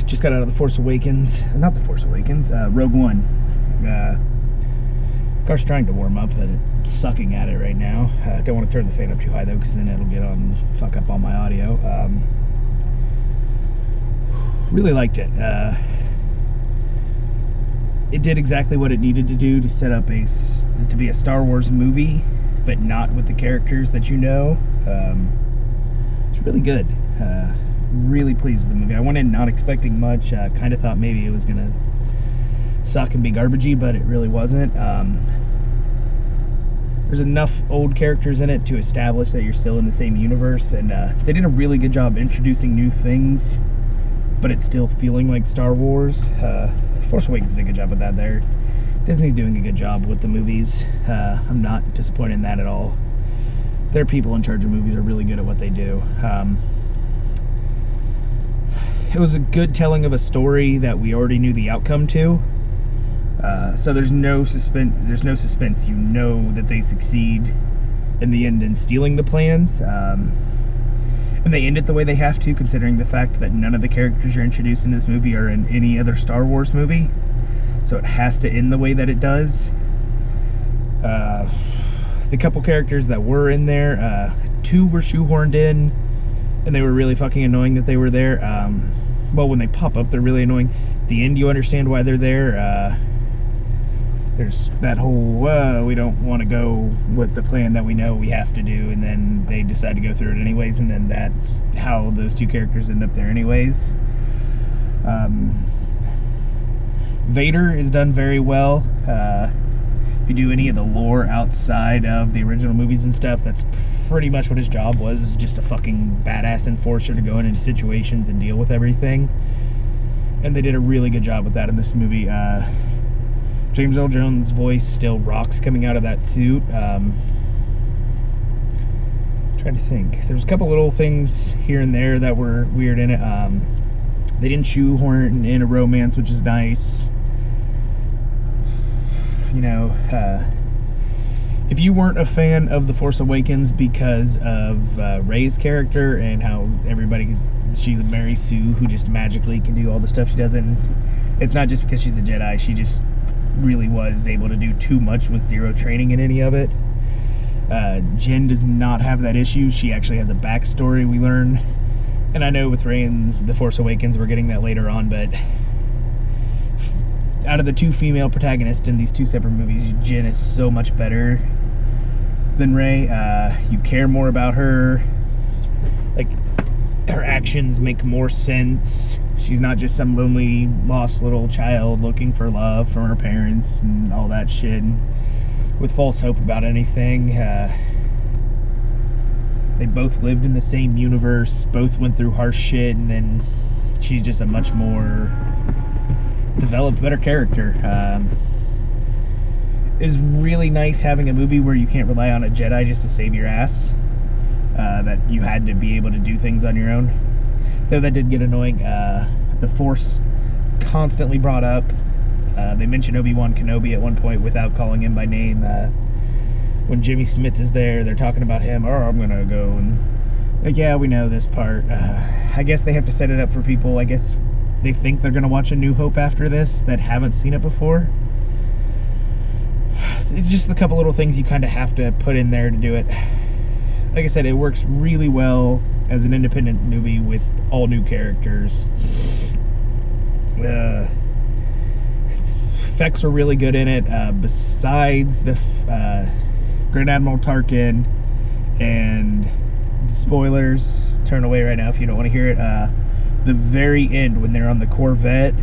Just got out of The Force Awakens. Not The Force Awakens, Rogue One. Car's trying to warm up, but it's sucking at it right now. Don't want to turn the fan up too high though, because then it'll get on, fuck up all my audio. Really liked it. It did exactly what it needed to do to set up to be a Star Wars movie, but not with the characters that you know. It's really good. Really pleased with the movie. I went in not expecting much. Kind of thought maybe it was gonna suck and be garbagey, but it really wasn't. There's enough old characters in it to establish that you're still in the same universe, and they did a really good job introducing new things, but it's still feeling like Star Wars. Force Awakens did a good job with that there. Disney's doing a good job with the movies. I'm not disappointed in that at all. Their people in charge of movies are really good at what they do. It was a good telling of a story that we already knew the outcome to. So there's no suspense. You know that they succeed in the end in stealing the plans. And they end it the way they have to, considering the fact that none of the characters you're introduced in this movie are in any other Star Wars movie. So it has to end the way that it does. The couple characters that were in there, 2 were shoehorned in, and they were really fucking annoying that they were there. Well, when they pop up, they're really annoying. At the end, you understand why they're there. There's that whole, we don't want to go with the plan that we know we have to do, and then they decide to go through it anyways, and then that's how those 2 characters end up there anyways. Vader is done very well. If you do any of the lore outside of the original movies and stuff, that's pretty much what his job was just a fucking badass enforcer to go into situations and deal with everything. And they did a really good job with that in this movie. James Earl Jones' voice still rocks coming out of that suit. Trying to think. There's a couple little things here and there that were weird in it. They didn't shoehorn in a romance, which is nice. You know, if you weren't a fan of The Force Awakens because of Rey's character and how she's a Mary Sue who just magically can do all the stuff she does, and it's not just because she's a Jedi, she just really was able to do too much with zero training in any of it. Jen does not have that issue. She actually has a backstory, we learn. And I know with Rey and The Force Awakens, we're getting that later on, but out of the 2 female protagonists in these 2 separate movies, Jen is so much better than Rey. You care more about her. Like, her actions make more sense. She's not just some lonely, lost little child looking for love from her parents and all that shit with false hope about anything. They both lived in the same universe, both went through harsh shit, and then she's just a much more developed, better character. It's really nice having a movie where you can't rely on a Jedi just to save your ass. That you had to be able to do things on your own. Though that did get annoying. The Force constantly brought up. They mentioned Obi-Wan Kenobi at one point without calling him by name. When Jimmy Smits is there, they're talking about him. Oh, I'm gonna go and like, yeah, we know this part. I guess they have to set it up for people. I guess they think they're gonna watch A New Hope after this that haven't seen it before. It's just a couple little things you kind of have to put in there to do it. Like I said, it works really well as an independent movie with all new characters. Effects were really good in it. Besides the Grand Admiral Tarkin and spoilers, turn away right now if you don't want to hear it. The very end when they're on the Corvette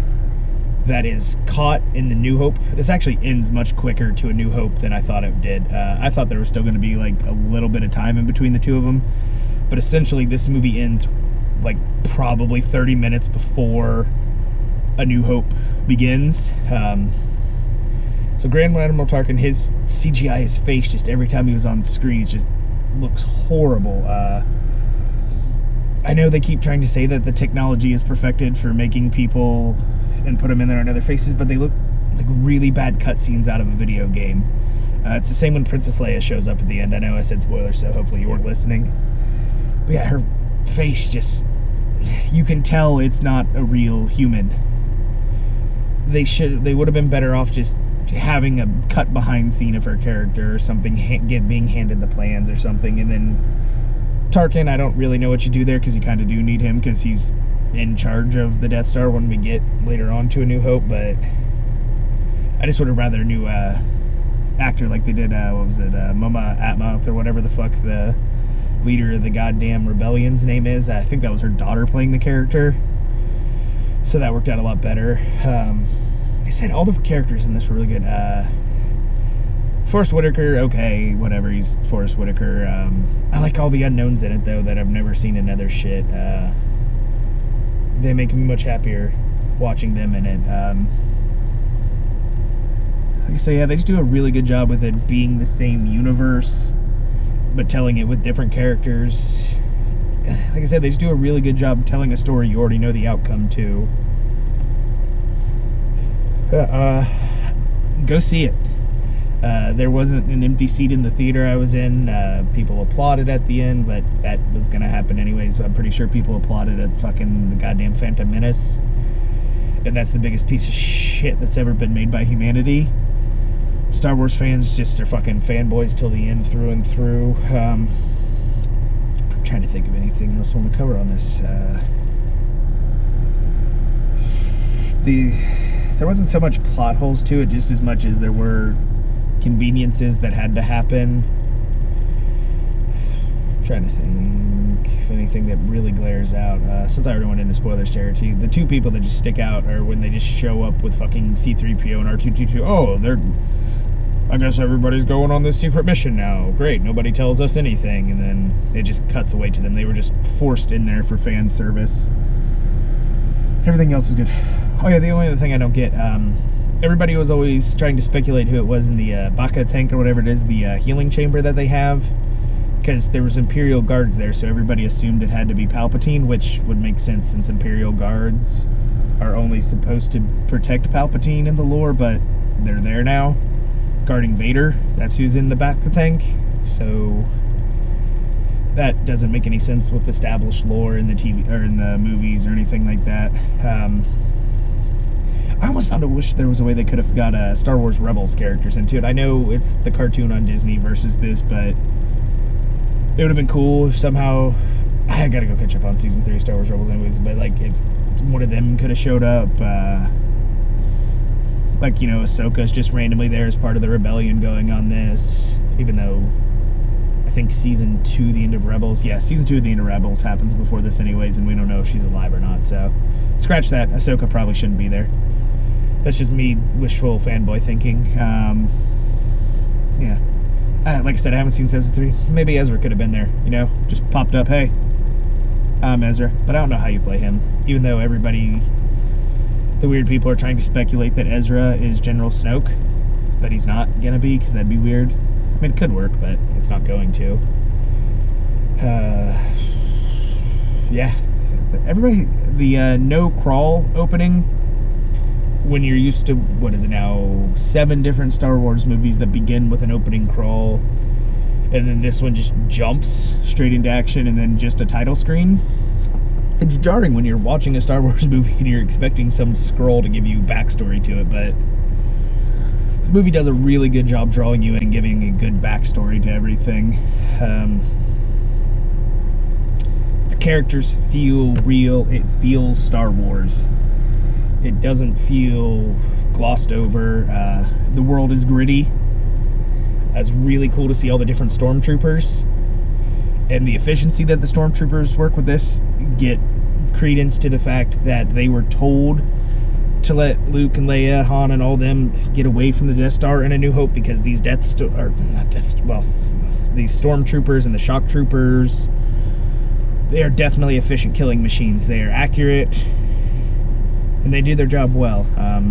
that is caught in the New Hope. This actually ends much quicker to A New Hope than I thought it did. I thought there was still going to be like a little bit of time in between the 2 of them, but essentially this movie ends like probably 30 minutes before A New Hope begins. So Grand Admiral Tarkin, his CGI, his face, just every time he was on the screen, it just looks horrible. I know they keep trying to say that the technology is perfected for making people and put them in there on other faces, but they look like really bad cutscenes out of a video game. It's the same when Princess Leia shows up at the end. I know I said spoilers, so hopefully you weren't listening. But yeah, her face just you can tell it's not a real human. They would have been better off just having a cut behind scene of her character or something, being handed the plans or something, and then Tarkin, I don't really know what you do there, because you kind of do need him, because he's in charge of the Death Star when we get later on to A New Hope, but I just would have rather a new actor like they did, what was it, Moma Atmoth, or whatever the fuck the leader of the goddamn rebellion's name is. I think that was her daughter playing the character, so that worked out a lot better. I said all the characters in this were really good. Forrest Whitaker, okay, whatever, he's Forrest Whitaker. I like all the unknowns in it, though, that I've never seen in other shit. They make me much happier watching them in it. Like I say, yeah, they just do a really good job with it being the same universe, but telling it with different characters. Like I said, they just do a really good job telling a story you already know the outcome to. Go see it. There wasn't an empty seat in the theater I was in. People applauded at the end, but that was going to happen anyways. I'm pretty sure people applauded at fucking the goddamn Phantom Menace. And that's the biggest piece of shit that's ever been made by humanity. Star Wars fans just are fucking fanboys till the end, through and through. I'm trying to think of anything else I want to cover on this. There wasn't so much plot holes to it, just as much as there were conveniences that had to happen. I'm trying to think if anything that really glares out. Since I already went into spoilers territory, the two people that just stick out are when they just show up with fucking C-3PO and R2-D2. Oh, I guess everybody's going on this secret mission now. Great, nobody tells us anything. And then it just cuts away to them. They were just forced in there for fan service. Everything else is good. Oh yeah, the only other thing I don't get, everybody was always trying to speculate who it was in the Bacca tank or whatever it is, the healing chamber that they have, because there was Imperial guards there, so everybody assumed it had to be Palpatine, which would make sense since Imperial guards are only supposed to protect Palpatine in the lore, but they're there now, guarding Vader. That's who's in the Bacca tank, so that doesn't make any sense with established lore in the TV or in the movies or anything like that. I almost wish there was a way they could have got Star Wars Rebels characters into it. I know it's the cartoon on Disney versus this, but it would have been cool if somehow. I gotta go catch up on season 3 of Star Wars Rebels anyways, but like if one of them could have showed up, like, you know, Ahsoka's just randomly there as part of the rebellion going on this, even though I think season 2, the end of Rebels, yeah, season 2 of the end of Rebels happens before this anyways, and we don't know if she's alive or not, so scratch that. Ahsoka probably shouldn't be there. That's just me wishful fanboy thinking. Yeah. Like I said, I haven't seen season 3. Maybe Ezra could have been there, you know? Just popped up, hey, I'm Ezra. But I don't know how you play him. Even though everybody, the weird people are trying to speculate that Ezra is General Snoke. But he's not gonna be, because that'd be weird. I mean, it could work, but it's not going to. Yeah. Everybody, the no crawl opening, when you're used to, what is it now, 7 different Star Wars movies that begin with an opening crawl, and then this one just jumps straight into action and then just a title screen. It's jarring when you're watching a Star Wars movie and you're expecting some scroll to give you backstory to it, but this movie does a really good job drawing you in and giving a good backstory to everything. The characters feel real. It feels Star Wars. It doesn't feel glossed over. The world is gritty. It's really cool to see all the different stormtroopers. And the efficiency that the stormtroopers work with this get credence to the fact that they were told to let Luke and Leia, Han, and all them get away from the Death Star in A New Hope, because these these stormtroopers and the shock troopers, they are definitely efficient killing machines. They are accurate, and they do their job well. I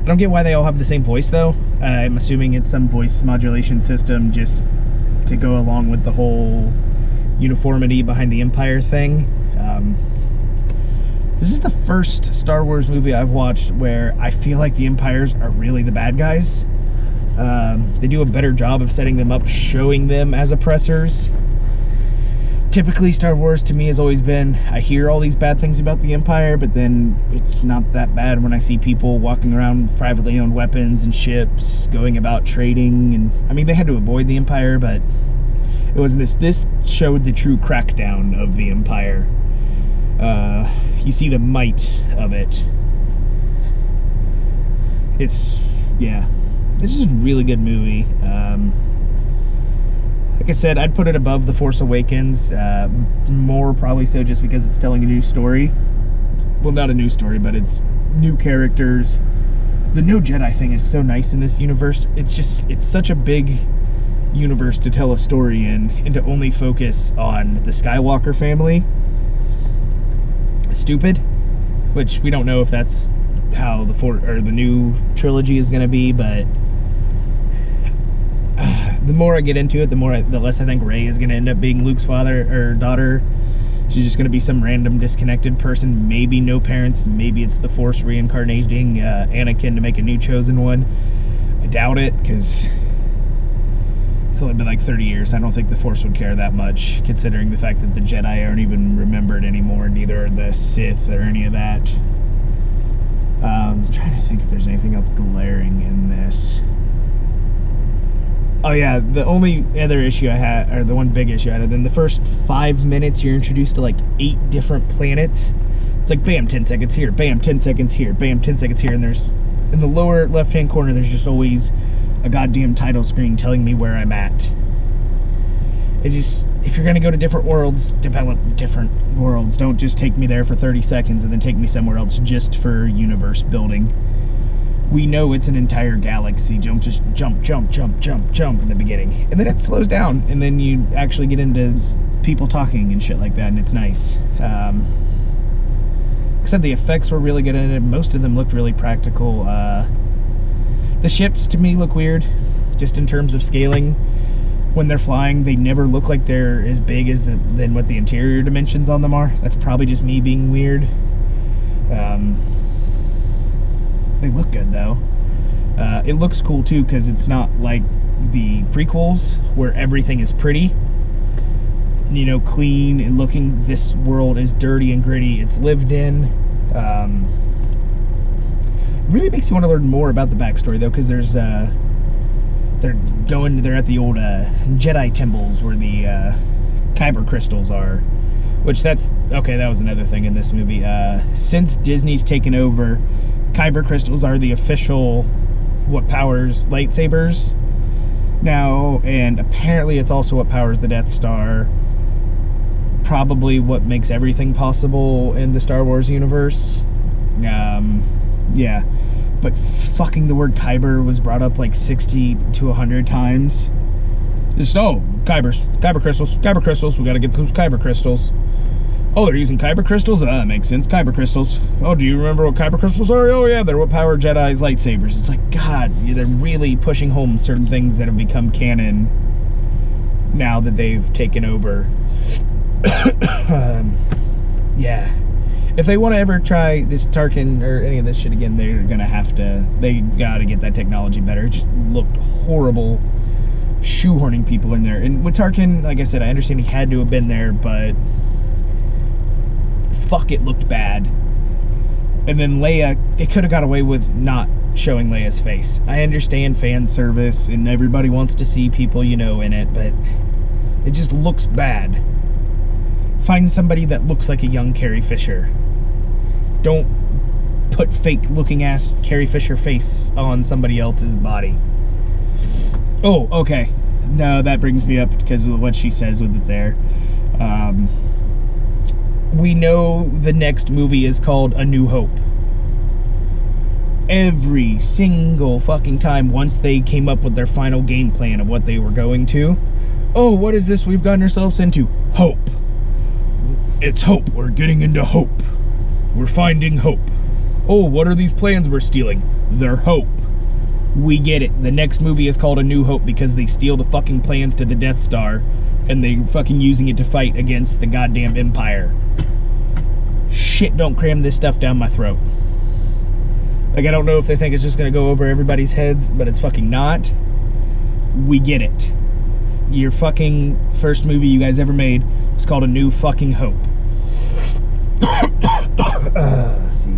don't get why they all have the same voice, though. I'm assuming it's some voice modulation system just to go along with the whole uniformity behind the Empire thing. This is the first Star Wars movie I've watched where I feel like the Empires are really the bad guys. They do a better job of setting them up, showing them as oppressors. typically Star Wars to me has always been, I hear all these bad things about the Empire, but then it's not that bad when I see people walking around with privately owned weapons and ships, going about trading, and I mean, they had to avoid the Empire, but it wasn't this. This showed the true crackdown of the Empire. You see the might of it. Yeah, this is a really good movie. Like I said, I'd put it above The Force Awakens, more probably so just because it's telling a new story. Well, not a new story, but it's new characters. The No Jedi thing is so nice in this universe. It's such a big universe to tell a story in, and to only focus on the Skywalker family. Stupid, which we don't know if that's how the new trilogy is going to be, but the more I get into it, the less I think Rey is going to end up being Luke's father or daughter. She's just going to be some random disconnected person, maybe no parents, maybe it's the Force reincarnating Anakin to make a new chosen one. I doubt it, because it's only been like 30 years. I don't think the Force would care that much, considering the fact that the Jedi aren't even remembered anymore, neither are the Sith or any of that. I'm trying to think if there's anything else glaring in this. Oh yeah, the only other issue I had, or the one big issue I had, in the first 5 minutes you're introduced to like 8 different planets. It's like bam, 10 seconds here, bam, 10 seconds here, bam, 10 seconds here, and there's, in the lower left-hand corner, there's just always a goddamn title screen telling me where I'm at. It just, if you're gonna go to different worlds, develop different worlds. Don't just take me there for 30 seconds and then take me somewhere else just for universe building. We know it's an entire galaxy. Don't just jump in the beginning. And then it slows down, and then you actually get into people talking and shit like that, and it's nice. Except the effects were really good in it. Most of them looked really practical. The ships, to me, look weird, just in terms of scaling. When they're flying, they never look like they're as big as than what the interior dimensions on them are. That's probably just me being weird. They look good, though. It looks cool, too, because it's not like the prequels, where everything is pretty, you know, clean and looking. This world is dirty and gritty. It's lived in. Really makes you want to learn more about the backstory, though, because there's they're at the old Jedi temples where the Kyber crystals are, which that was another thing in this movie. Since Disney's taken over, Kyber crystals are the official what powers lightsabers now, and apparently it's also what powers the Death Star. Probably what makes everything possible in the Star Wars universe. Yeah. But fucking the word Kyber was brought up like 60 to 100 times. Just, Kyber crystals, we gotta get those Kyber crystals. Oh, they're using Kyber crystals? That makes sense, Kyber crystals. Oh, do you remember what Kyber crystals are? Oh yeah, they're what power Jedi's lightsabers. It's like, God, they're really pushing home certain things that have become canon now that they've taken over. Yeah. If they want to ever try this Tarkin or any of this shit again, they gotta get that technology better. It just looked horrible, shoehorning people in there. And with Tarkin, like I said, I understand he had to have been there, but fuck, it looked bad. And then Leia, they could have got away with not showing Leia's face. I understand fan service, and everybody wants to see people, you know, in it, but it just looks bad. Find somebody that looks like a young Carrie Fisher. Don't put fake looking ass Carrie Fisher face on somebody else's body. Oh, okay. No, that brings me up because of what she says with it there. We know the next movie is called A New Hope. Every single fucking time, once they came up with their final game plan of what they were going to, oh, what is this we've gotten ourselves into? Hope. It's hope. We're getting into hope. We're finding hope. Oh, what are these plans we're stealing? They're hope. We get it. The next movie is called A New Hope because they steal the fucking plans to the Death Star and they fucking using it to fight against the goddamn Empire. Shit, don't cram this stuff down my throat. Like, I don't know if they think it's just gonna go over everybody's heads, but it's fucking not. We get it. Your fucking first movie you guys ever made It's called A New Fucking Hope. Let's see.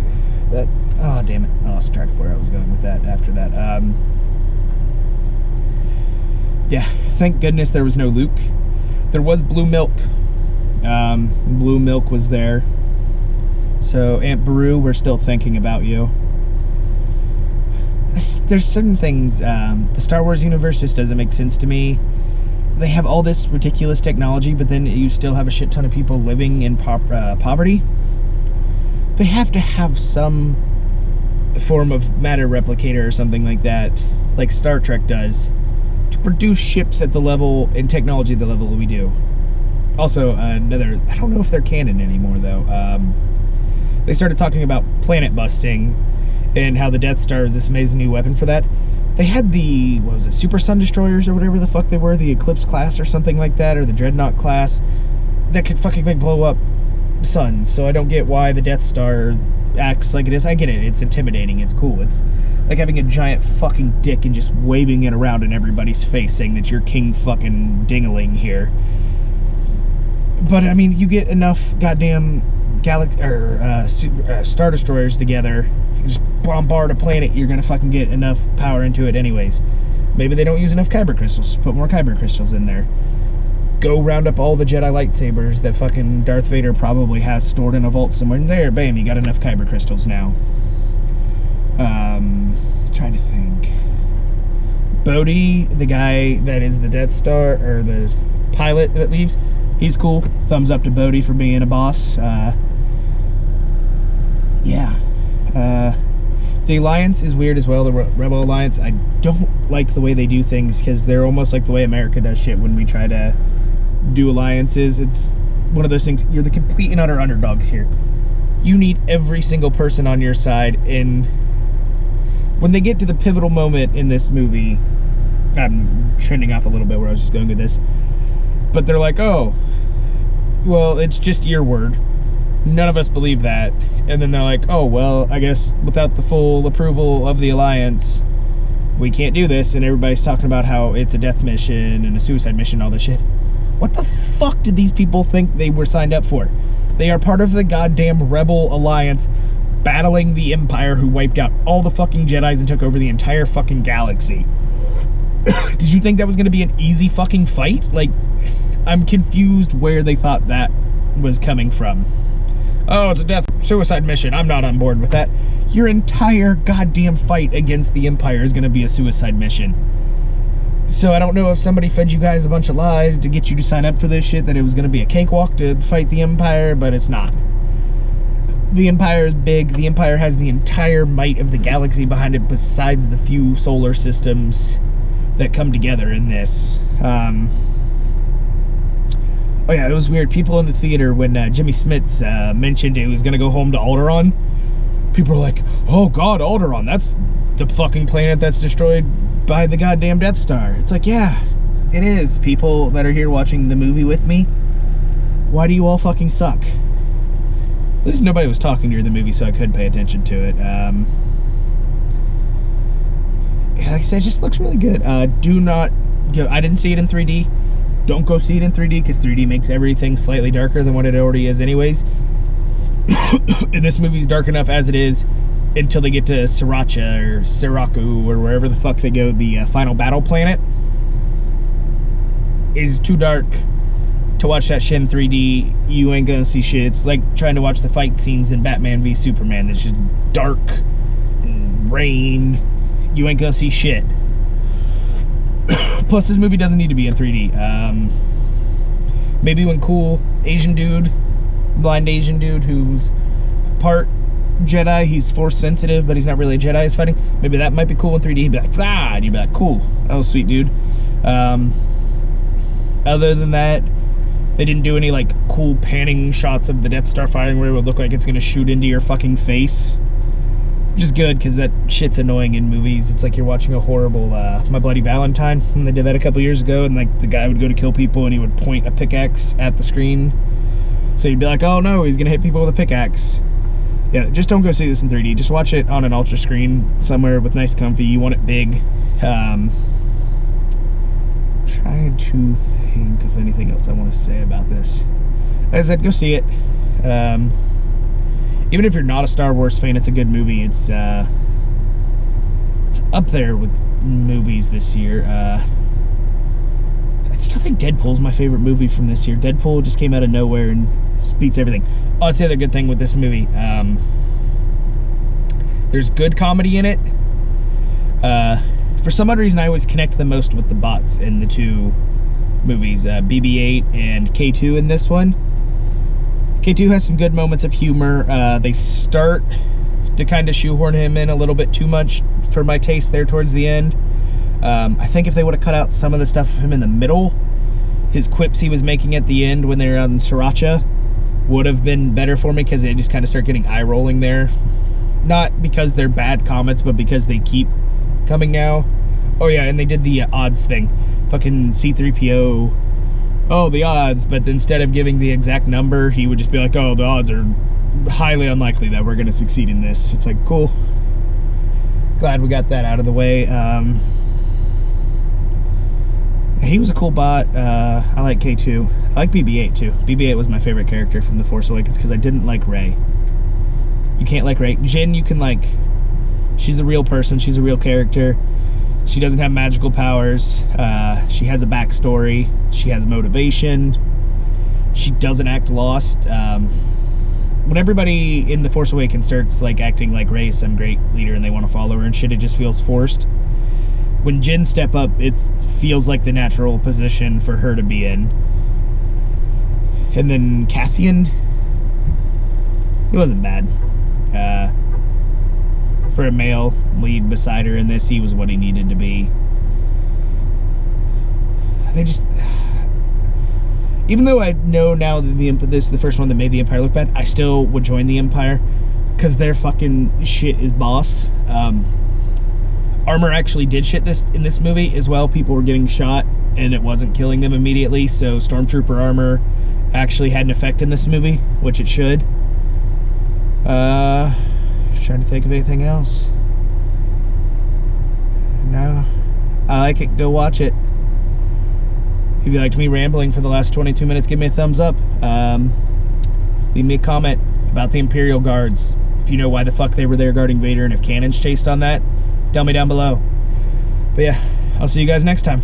That. Oh, damn it. I lost track of where I was going with that after that. Yeah, thank goodness there was no Luke. There was blue milk. Blue milk was there. So, Aunt Beru, we're still thinking about you. There's certain things, the Star Wars universe just doesn't make sense to me. They have all this ridiculous technology, but then you still have a shit ton of people living in poverty. They have to have some form of matter replicator or something like that, like Star Trek does, to produce ships at the level and technology at the level we do. Also, I don't know if they're canon anymore, though. They started talking about planet busting and how the Death Star is this amazing new weapon for that. They had the, what was it, Super Sun Destroyers or whatever the fuck they were, the Eclipse class or something like that, or the Dreadnought class, that could fucking blow up suns. So I don't get why the Death Star acts like it is. I get it, it's intimidating, it's cool. It's like having a giant fucking dick and just waving it around in everybody's face saying that you're king fucking dingaling here. But I mean, you get enough goddamn Star Destroyers together, you just bombard a planet, you're gonna fucking get enough power into it anyways. Maybe they don't use enough Kyber crystals. Put more Kyber crystals in there. Go round up all the Jedi lightsabers that fucking Darth Vader probably has stored in a vault somewhere. And there, bam, you got enough Kyber crystals now. Trying to think. Bodhi, the guy that is the Death Star, or the pilot that leaves, he's cool. Thumbs up to Bodhi for being a boss. Yeah. The Alliance is weird as well, the Rebel Alliance. I don't like the way they do things, because they're almost like the way America does shit when we try to do alliances. It's one of those things, you're the complete and utter underdogs here. You need every single person on your side, and when they get to the pivotal moment in this movie, I'm trending off a little bit where I was just going with this, but they're like, oh, well, it's just your word. None of us believe that. And then they're like, oh, well, I guess without the full approval of the Alliance, we can't do this. And everybody's talking about how it's a death mission and a suicide mission, all this shit. What the fuck did these people think they were signed up for? They are part of the goddamn Rebel Alliance, battling the Empire, who wiped out all the fucking Jedis and took over the entire fucking galaxy. Did you think that was going to be an easy fucking fight? Like, I'm confused where they thought that was coming from. Oh, it's a suicide mission. I'm not on board with that. Your entire goddamn fight against the Empire is going to be a suicide mission. So I don't know if somebody fed you guys a bunch of lies to get you to sign up for this shit, that it was going to be a cakewalk to fight the Empire, but it's not. The Empire is big. The Empire has the entire might of the galaxy behind it, besides the few solar systems that come together in this. Oh yeah, it was weird. People in the theater, when Jimmy Smits mentioned he was going to go home to Alderaan, people were like, oh god, Alderaan, that's the fucking planet that's destroyed by the goddamn Death Star. It's like, yeah, it is. People that are here watching the movie with me, why do you all fucking suck? At least nobody was talking during the movie, so I could pay attention to it. Like I said, it just looks really good. Do not go. I didn't see it in 3D. Don't go see it in 3D, because 3D makes everything slightly darker than what it already is anyways. And this movie's dark enough as it is until they get to Sriracha or Siraku or wherever the fuck they go. The final battle planet is too dark to watch that shit in 3D. You ain't gonna see shit. It's like trying to watch the fight scenes in Batman v Superman. It's just dark and rain. You ain't gonna see shit. Plus, this movie doesn't need to be in 3D. Maybe when cool Asian dude, blind Asian dude who's part Jedi, he's force sensitive, but he's not really a Jedi, is fighting. Maybe that might be cool in 3D. He'd be like, ah, and you'd be like, cool. That was sweet, dude. Other than that, they didn't do any like cool panning shots of the Death Star firing where it would look like it's gonna shoot into your fucking face. Which is good, because that shit's annoying in movies. It's like you're watching a horrible My Bloody Valentine, when they did that a couple years ago, and like the guy would go to kill people and he would point a pickaxe at the screen. So you'd be like, oh no, he's gonna hit people with a pickaxe. Yeah, just don't go see this in 3D. Just watch it on an ultra screen somewhere with nice comfy. You want it big. Trying to think of anything else I want to say about this. As I said, go see it. Even if you're not a Star Wars fan, it's a good movie. It's up there with movies this year. I still think Deadpool's my favorite movie from this year. Deadpool just came out of nowhere and beats everything. Oh, that's the other good thing with this movie. There's good comedy in it. For some odd reason, I always connect the most with the bots in the two movies, BB-8 and K2 in this one. K2 has some good moments of humor. They start to kind of shoehorn him in a little bit too much for my taste there towards the end. I think if they would have cut out some of the stuff of him in the middle, his quips he was making at the end when they were on Sriracha would have been better for me, because they just kind of start getting eye-rolling there. Not because they're bad comments, but because they keep coming now. Oh yeah, and they did the odds thing. Fucking C-3PO, oh, the odds, but instead of giving the exact number, he would just be like, oh, the odds are highly unlikely that we're going to succeed in this. It's like, cool. Glad we got that out of the way. He was a cool bot. I like K2. I like BB-8 too. BB-8 was my favorite character from The Force Awakens because I didn't like Rey. You can't like Rey. Jyn, you can like. She's a real person. She's a real character. She doesn't have magical powers. She has a backstory. She has motivation. She doesn't act lost. When everybody in The Force Awakens starts like acting like Rey's some great leader and they want to follow her and shit, it just feels forced. When Jyn step up, it feels like the natural position for her to be in. And then Cassian, he wasn't bad. For a male lead beside her in this, he was what he needed to be. They just, even though I know now that this is the first one that made the Empire look bad, I still would join the Empire because their fucking shit is boss. Armor actually did shit in this movie as well. People were getting shot and it wasn't killing them immediately, so Stormtrooper armor actually had an effect in this movie, which it should. Trying to think of anything else. No. I like it. Go watch it. If you liked me rambling for the last 22 minutes, give me a thumbs up. Leave me a comment about the Imperial Guards. If you know why the fuck they were there guarding Vader and if cannons chased on that, tell me down below. But yeah, I'll see you guys next time.